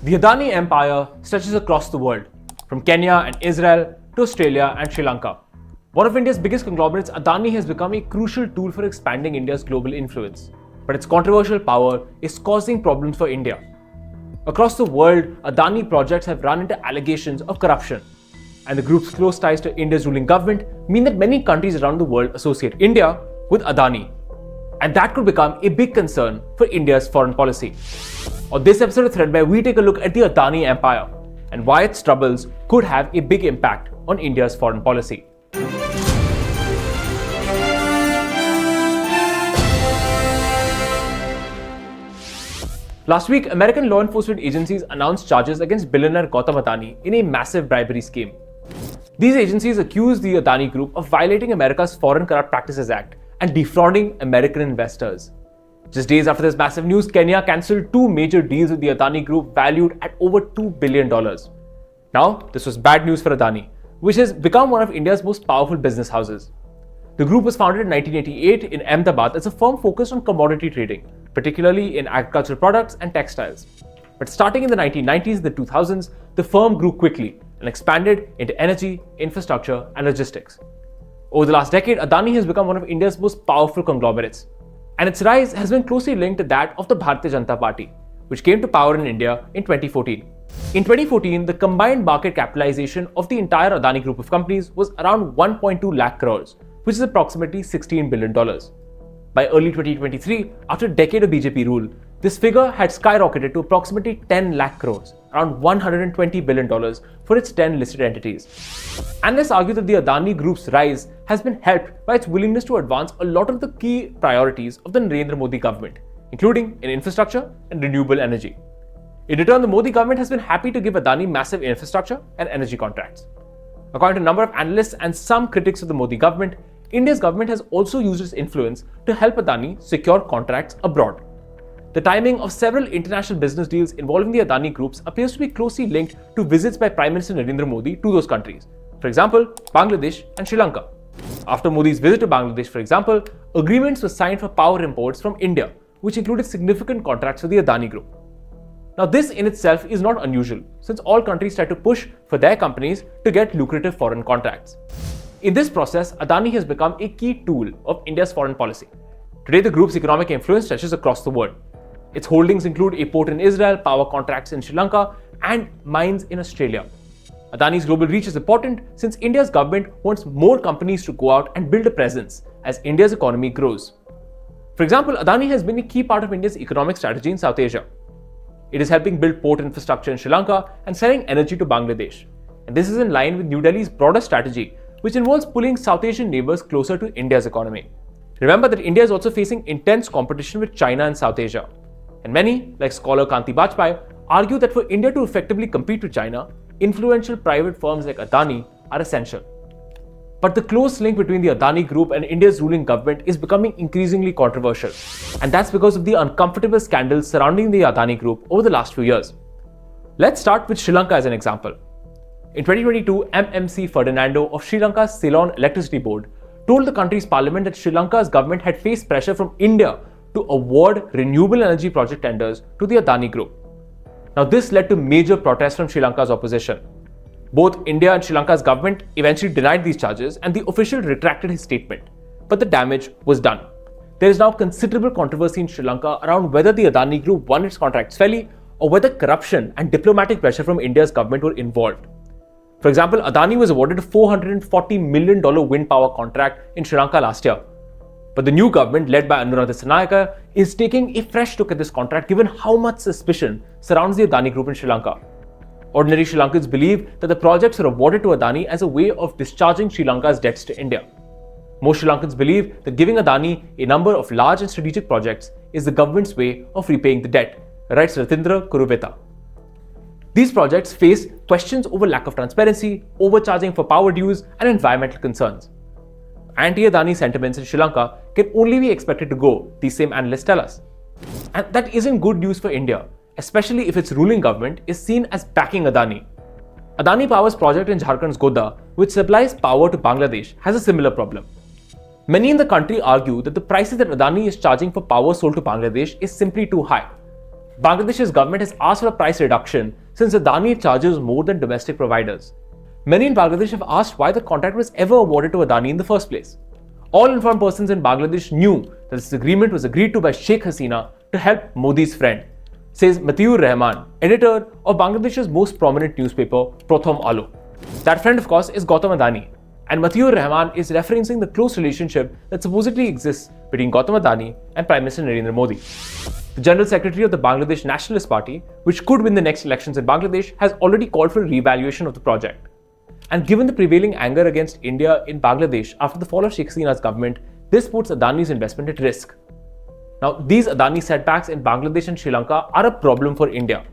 The Adani empire stretches across the world, from Kenya and Israel to Australia and Sri Lanka. One of India's biggest conglomerates, Adani has become a crucial tool for expanding India's global influence. But its controversial power is causing problems for India. Across the world, Adani projects have run into allegations of corruption. And the group's close ties to India's ruling government mean that many countries around the world associate India with Adani. And that could become a big concern for India's foreign policy. On this episode of Threadbare, we take a look at the Adani empire and why its troubles could have a big impact on India's foreign policy. Last week, American law enforcement agencies announced charges against billionaire Gautam Adani in a massive bribery scheme. These agencies accused the Adani Group of violating America's Foreign Corrupt Practices Act and defrauding American investors. Just days after this massive news, Kenya cancelled two major deals with the Adani Group valued at over $2 billion. Now, this was bad news for Adani, which has become one of India's most powerful business houses. The group was founded in 1988 in Ahmedabad as a firm focused on commodity trading, particularly in agricultural products and textiles. But starting in the 1990s and the 2000s, the firm grew quickly and expanded into energy, infrastructure, and logistics. Over the last decade, Adani has become one of India's most powerful conglomerates, and its rise has been closely linked to that of the Bharatiya Janata Party, which came to power in India in 2014. In 2014, the combined market capitalization of the entire Adani group of companies was around 1.2 lakh crores, which is approximately $16 billion. By early 2023, after a decade of BJP rule, this figure had skyrocketed to approximately 10 lakh crores, around $120 billion for its 10 listed entities. Analysts argue that the Adani Group's rise has been helped by its willingness to advance a lot of the key priorities of the Narendra Modi government, including in infrastructure and renewable energy. In return, the Modi government has been happy to give Adani massive infrastructure and energy contracts. According to a number of analysts and some critics of the Modi government, India's government has also used its influence to help Adani secure contracts abroad. The timing of several international business deals involving the Adani groups appears to be closely linked to visits by Prime Minister Narendra Modi to those countries, for example, Bangladesh and Sri Lanka. After Modi's visit to Bangladesh, for example, agreements were signed for power imports from India, which included significant contracts for the Adani group. Now, this in itself is not unusual, since all countries try to push for their companies to get lucrative foreign contracts. In this process, Adani has become a key tool of India's foreign policy. Today, the group's economic influence stretches across the world. Its holdings include a port in Israel, power contracts in Sri Lanka, and mines in Australia. Adani's global reach is important since India's government wants more companies to go out and build a presence as India's economy grows. For example, Adani has been a key part of India's economic strategy in South Asia. It is helping build port infrastructure in Sri Lanka and selling energy to Bangladesh. And this is in line with New Delhi's broader strategy, which involves pulling South Asian neighbors closer to India's economy. Remember that India is also facing intense competition with China and South Asia. And many, like scholar Kanti Bajpai, argue that for India to effectively compete with China, influential private firms like Adani are essential. But the close link between the Adani Group and India's ruling government is becoming increasingly controversial. And that's because of the uncomfortable scandals surrounding the Adani Group over the last few years. Let's start with Sri Lanka as an example. In 2022, MMC Ferdinando of Sri Lanka's Ceylon Electricity Board told the country's parliament that Sri Lanka's government had faced pressure from India to award renewable energy project tenders to the Adani Group. Now, this led to major protests from Sri Lanka's opposition. Both India and Sri Lanka's government eventually denied these charges and the official retracted his statement, but the damage was done. There is now considerable controversy in Sri Lanka around whether the Adani Group won its contracts fairly or whether corruption and diplomatic pressure from India's government were involved. For example, Adani was awarded a $440 million wind power contract in Sri Lanka last year. But the new government, led by Anuradha Sanayaka, is taking a fresh look at this contract given how much suspicion surrounds the Adani Group in Sri Lanka. Ordinary Sri Lankans believe that the projects were awarded to Adani as a way of discharging Sri Lanka's debts to India. Most Sri Lankans believe that giving Adani a number of large and strategic projects is the government's way of repaying the debt, writes Ratindra Kuruveta. These projects face questions over lack of transparency, overcharging for power dues, and environmental concerns. Anti-Adani sentiments in Sri Lanka can only be expected to go, these same analysts tell us. And that isn't good news for India, especially if its ruling government is seen as backing Adani. Adani Power's project in Jharkhand's Godda, which supplies power to Bangladesh, has a similar problem. Many in the country argue that the prices that Adani is charging for power sold to Bangladesh is simply too high. Bangladesh's government has asked for a price reduction since Adani charges more than domestic providers. Many in Bangladesh have asked why the contract was ever awarded to Adani in the first place. All informed persons in Bangladesh knew that this agreement was agreed to by Sheikh Hasina to help Modi's friend, says Matiur Rahman, editor of Bangladesh's most prominent newspaper, Prothom Alo. That friend, of course, is Gautam Adani, and Matiur Rahman is referencing the close relationship that supposedly exists between Gautam Adani and Prime Minister Narendra Modi. The General Secretary of the Bangladesh Nationalist Party, which could win the next elections in Bangladesh, has already called for a revaluation of the project. And given the prevailing anger against India in Bangladesh after the fall of Sheikh Hasina's government, this puts Adani's investment at risk. Now, these Adani setbacks in Bangladesh and Sri Lanka are a problem for India.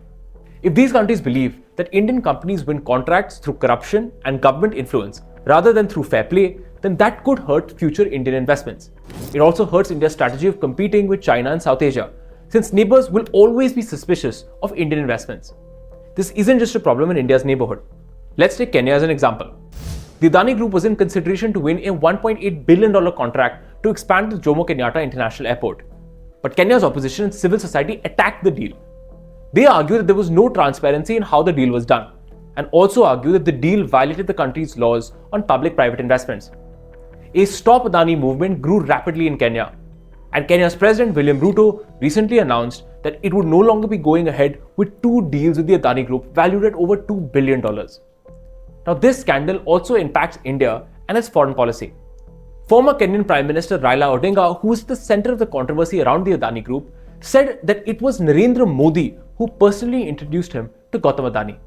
If these countries believe that Indian companies win contracts through corruption and government influence rather than through fair play, then that could hurt future Indian investments. It also hurts India's strategy of competing with China and South Asia, since neighbors will always be suspicious of Indian investments. This isn't just a problem in India's neighborhood. Let's take Kenya as an example. The Adani Group was in consideration to win a $1.8 billion contract to expand the Jomo Kenyatta International Airport. But Kenya's opposition and civil society attacked the deal. They argue that there was no transparency in how the deal was done, and also argue that the deal violated the country's laws on public-private investments. A Stop Adani movement grew rapidly in Kenya, and Kenya's President William Ruto recently announced that it would no longer be going ahead with two deals with the Adani Group valued at over $2 billion. Now, this scandal also impacts India and its foreign policy. Former Kenyan Prime Minister Raila Odinga, who is at the center of the controversy around the Adani Group, said that it was Narendra Modi who personally introduced him to Gautam Adani.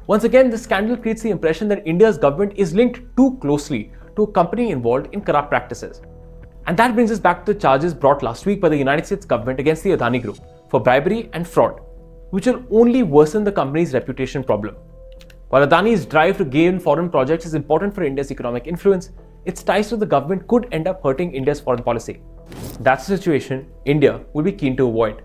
Once again, this scandal creates the impression that India's government is linked too closely to a company involved in corrupt practices. And that brings us back to the charges brought last week by the United States government against the Adani Group for bribery and fraud, which will only worsen the company's reputation problem. While Adani's drive to gain foreign projects is important for India's economic influence, its ties to the government could end up hurting India's foreign policy. That's a situation India will be keen to avoid.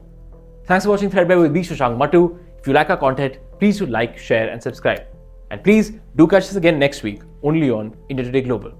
Thanks for watching Threadbare with me, Shashank Mattu. If you like our content, please do like, share and subscribe. And please do catch us again next week, only on India Today Global.